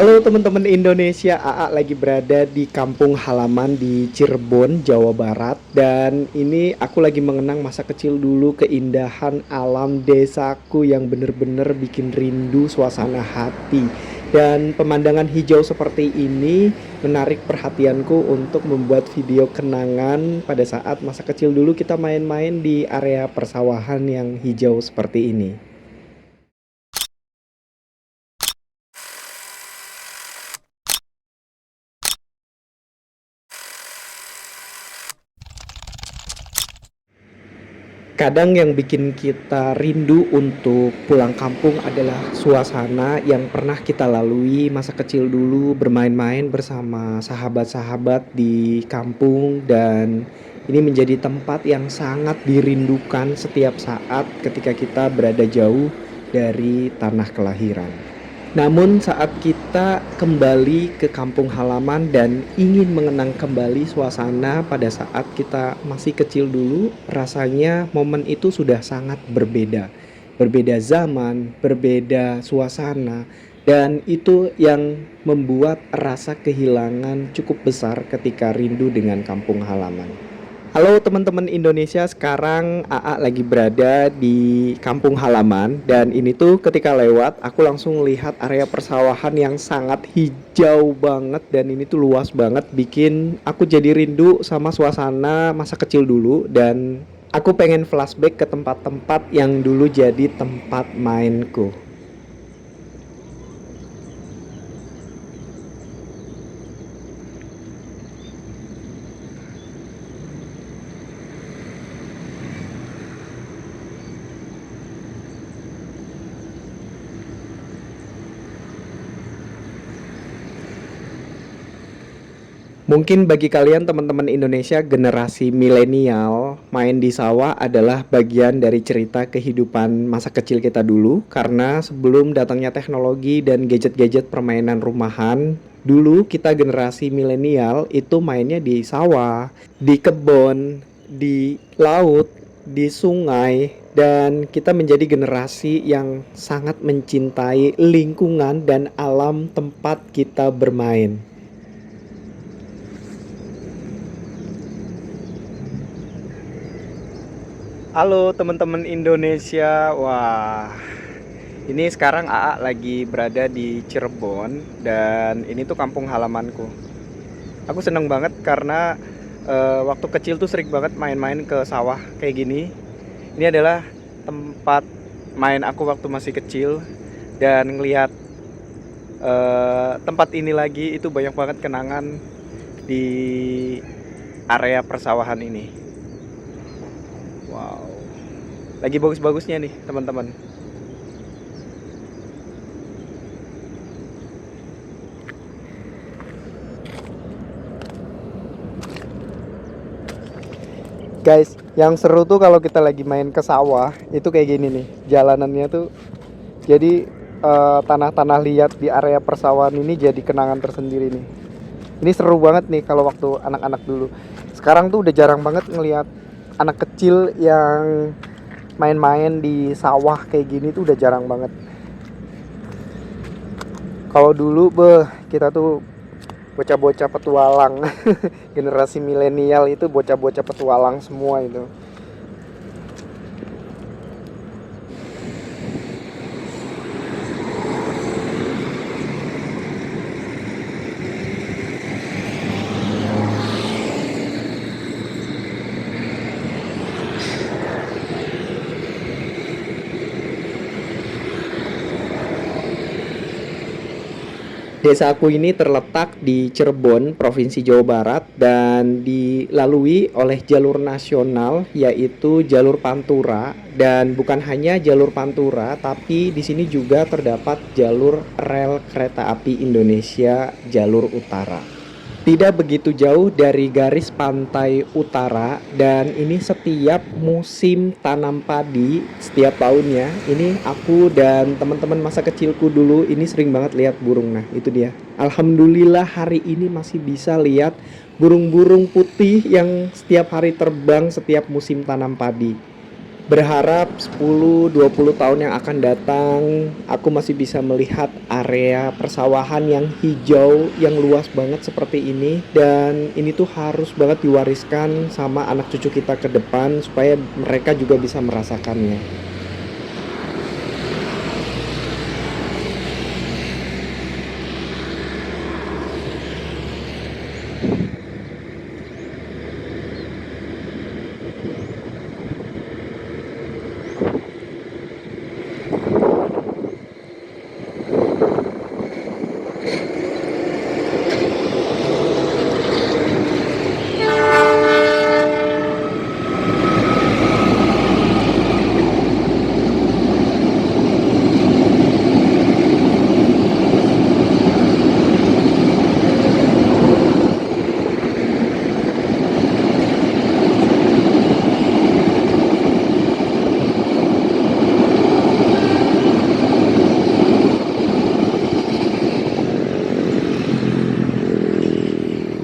Halo teman-teman Indonesia, AA lagi berada di kampung halaman di Cirebon, Jawa Barat. Dan ini aku lagi mengenang masa kecil dulu, keindahan alam desaku yang bener-bener bikin rindu suasana hati. Dan pemandangan hijau seperti ini menarik perhatianku untuk membuat video kenangan pada saat masa kecil dulu kita main-main di area persawahan yang hijau seperti ini. Kadang yang bikin kita rindu untuk pulang kampung adalah suasana yang pernah kita lalui masa kecil dulu, bermain-main bersama sahabat-sahabat di kampung, dan ini menjadi tempat yang sangat dirindukan setiap saat ketika kita berada jauh dari tanah kelahiran. Namun saat kita kembali ke kampung halaman dan ingin mengenang kembali suasana pada saat kita masih kecil dulu, rasanya momen itu sudah sangat berbeda. Berbeda zaman, berbeda suasana, dan itu yang membuat rasa kehilangan cukup besar ketika rindu dengan kampung halaman. Halo teman-teman Indonesia, sekarang AA lagi berada di kampung halaman, dan ini tuh ketika lewat aku langsung lihat area persawahan yang sangat hijau banget, dan ini tuh luas banget bikin aku jadi rindu sama suasana masa kecil dulu, dan aku pengen flashback ke tempat-tempat yang dulu jadi tempat mainku. Mungkin bagi kalian teman-teman Indonesia generasi milenial, main di sawah adalah bagian dari cerita kehidupan masa kecil kita dulu, karena sebelum datangnya teknologi dan gadget-gadget permainan rumahan, dulu kita generasi milenial itu mainnya di sawah, di kebun, di laut, di sungai, dan kita menjadi generasi yang sangat mencintai lingkungan dan alam tempat kita bermain. Halo teman-teman Indonesia. Wah, ini sekarang AA lagi berada di Cirebon, dan ini tuh kampung halamanku. Aku seneng banget karena waktu kecil tuh sering banget main-main ke sawah kayak gini. Ini adalah tempat main aku waktu masih kecil, dan ngelihat tempat ini lagi itu banyak banget kenangan di area persawahan ini. Wow, lagi bagus-bagusnya nih teman-teman. Guys, yang seru tuh kalau kita lagi main ke sawah, itu kayak gini nih. Jalanannya tuh jadi tanah-tanah liat di area persawahan ini jadi kenangan tersendiri nih. Ini seru banget nih kalau waktu anak-anak dulu. Sekarang tuh udah jarang banget ngelihat anak kecil yang main-main di sawah kayak gini tuh udah jarang banget. Kalau dulu kita tuh bocah-bocah petualang. Generasi milenial itu bocah-bocah petualang semua itu. Desaku ini terletak di Cirebon, Provinsi Jawa Barat, dan dilalui oleh jalur nasional yaitu jalur Pantura, dan bukan hanya jalur Pantura tapi di sini juga terdapat jalur rel kereta api Indonesia jalur utara. Tidak begitu jauh dari garis pantai utara, dan ini setiap musim tanam padi setiap tahunnya ini aku dan teman-teman masa kecilku dulu ini sering banget lihat burung. Nah itu dia, alhamdulillah hari ini masih bisa lihat burung-burung putih yang setiap hari terbang setiap musim tanam padi. Berharap 10-20 tahun yang akan datang, aku masih bisa melihat area persawahan yang hijau, yang luas banget seperti ini. Dan ini tuh harus banget diwariskan sama anak cucu kita ke depan supaya mereka juga bisa merasakannya.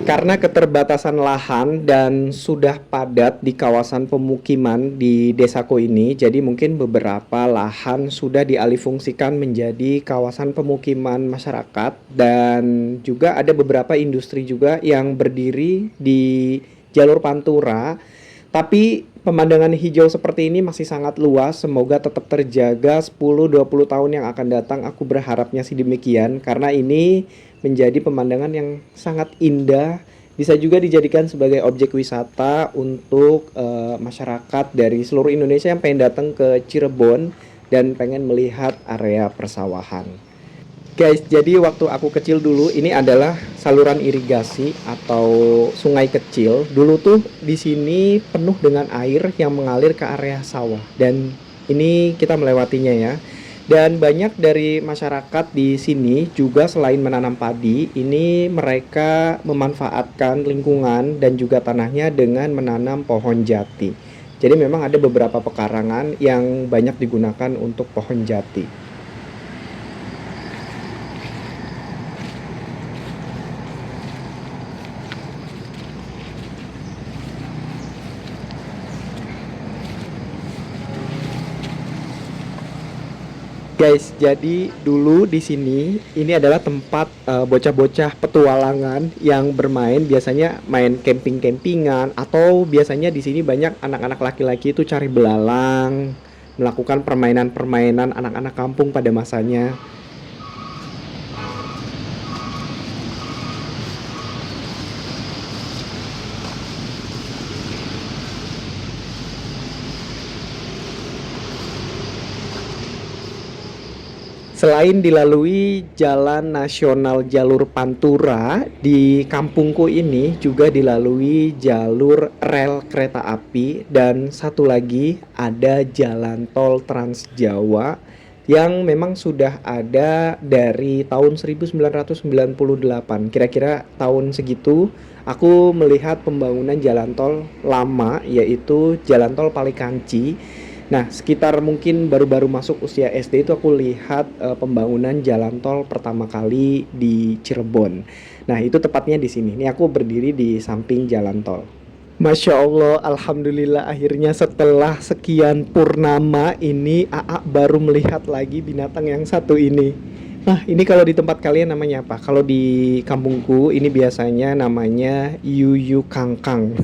Karena keterbatasan lahan dan sudah padat di kawasan pemukiman di desaku ini, jadi mungkin beberapa lahan sudah dialihfungsikan menjadi kawasan pemukiman masyarakat dan juga ada beberapa industri juga yang berdiri di jalur Pantura. Tapi pemandangan hijau seperti ini masih sangat luas, semoga tetap terjaga 10-20 tahun yang akan datang. Aku berharapnya sih demikian karena ini menjadi pemandangan yang sangat indah, bisa juga dijadikan sebagai objek wisata untuk masyarakat dari seluruh Indonesia yang pengen datang ke Cirebon dan pengen melihat area persawahan. Guys, jadi waktu aku kecil dulu ini adalah saluran irigasi atau sungai kecil. Dulu tuh di sini penuh dengan air yang mengalir ke area sawah dan ini kita melewatinya ya. Dan banyak dari masyarakat di sini juga selain menanam padi, ini mereka memanfaatkan lingkungan dan juga tanahnya dengan menanam pohon jati. Jadi memang ada beberapa pekarangan yang banyak digunakan untuk pohon jati. Guys, jadi dulu di sini ini adalah tempat bocah-bocah petualangan yang bermain, biasanya main camping-campingan atau biasanya di sini banyak anak-anak laki-laki itu cari belalang, melakukan permainan-permainan anak-anak kampung pada masanya. Selain dilalui Jalan Nasional Jalur Pantura, di kampungku ini juga dilalui jalur rel kereta api dan satu lagi ada jalan tol Trans Jawa yang memang sudah ada dari tahun 1998. Kira-kira tahun segitu aku melihat pembangunan jalan tol lama yaitu jalan tol Palikanci. Nah, sekitar mungkin baru-baru masuk usia SD itu aku lihat pembangunan jalan tol pertama kali di Cirebon. Nah, itu tepatnya di sini. Ini aku berdiri di samping jalan tol. Masya Allah, Alhamdulillah akhirnya setelah sekian purnama ini AA baru melihat lagi binatang yang satu ini. Nah, ini kalau di tempat kalian namanya apa? Kalau di kampungku ini biasanya namanya yuyu kangkang.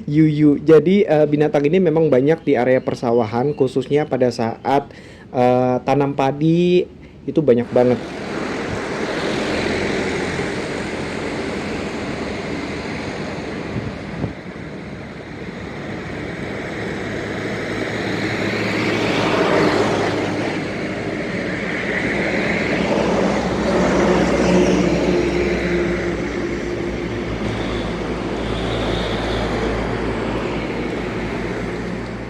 Yuyu. Jadi binatang ini memang banyak di area persawahan khususnya pada saat tanam padi itu banyak banget.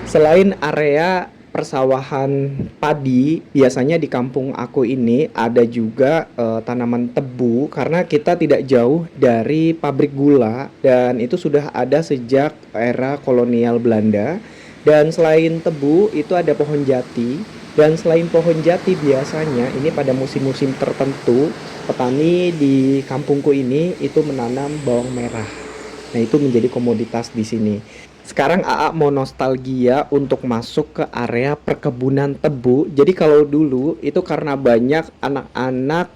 Selain area persawahan padi, biasanya di kampung aku ini ada juga tanaman tebu karena kita tidak jauh dari pabrik gula dan itu sudah ada sejak era kolonial Belanda. Dan selain tebu itu ada pohon jati dan selain pohon jati biasanya ini pada musim-musim tertentu petani di kampungku ini itu menanam bawang merah. Nah, itu menjadi komoditas di sini. Sekarang AA mau nostalgia untuk masuk ke area perkebunan tebu. Jadi kalau dulu itu karena banyak anak-anak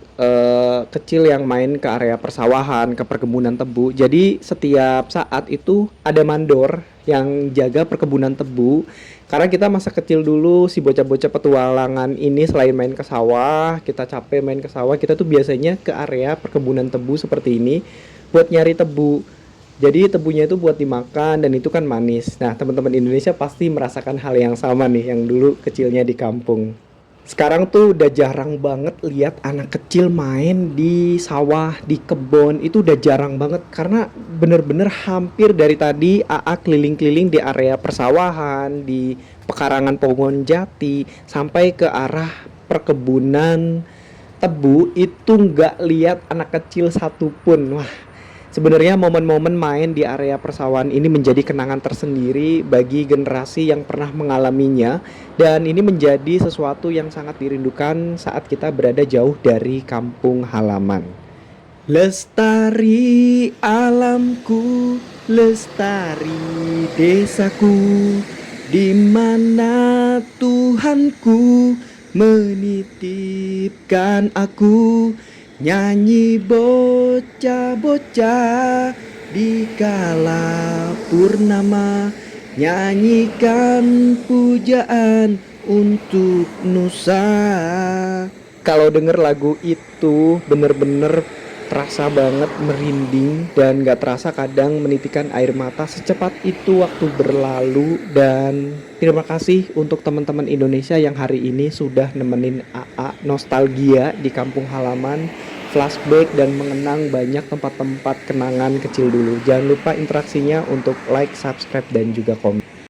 kecil yang main ke area persawahan, ke perkebunan tebu. Jadi setiap saat itu ada mandor yang jaga perkebunan tebu. Karena kita masa kecil dulu si bocah-bocah petualangan ini selain main ke sawah, kita capek main ke sawah, kita tuh biasanya ke area perkebunan tebu seperti ini buat nyari tebu. Jadi tebunya itu buat dimakan dan itu kan manis. Nah, teman-teman Indonesia pasti merasakan hal yang sama nih yang dulu kecilnya di kampung. Sekarang tuh udah jarang banget lihat anak kecil main di sawah, di kebun. Itu udah jarang banget karena bener-bener hampir dari tadi AA keliling-keliling di area persawahan, di pekarangan pohon jati, sampai ke arah perkebunan tebu itu nggak lihat anak kecil satupun. Wah, sebenarnya momen-momen main di area persawahan ini menjadi kenangan tersendiri bagi generasi yang pernah mengalaminya dan ini menjadi sesuatu yang sangat dirindukan saat kita berada jauh dari kampung halaman. Lestari alamku, lestari desaku, di mana Tuhanku menitipkan aku. Nyanyi bocah-bocah di kala purnama, nyanyikan pujaan untuk Nusa. Kalau denger lagu itu bener-bener terasa banget merinding dan gak terasa kadang menitikan air mata secepat itu waktu berlalu. Dan terima kasih untuk teman-teman Indonesia yang hari ini sudah nemenin AA nostalgia di kampung halaman, flashback dan mengenang banyak tempat-tempat kenangan kecil dulu. Jangan lupa interaksinya untuk like, subscribe dan juga komen.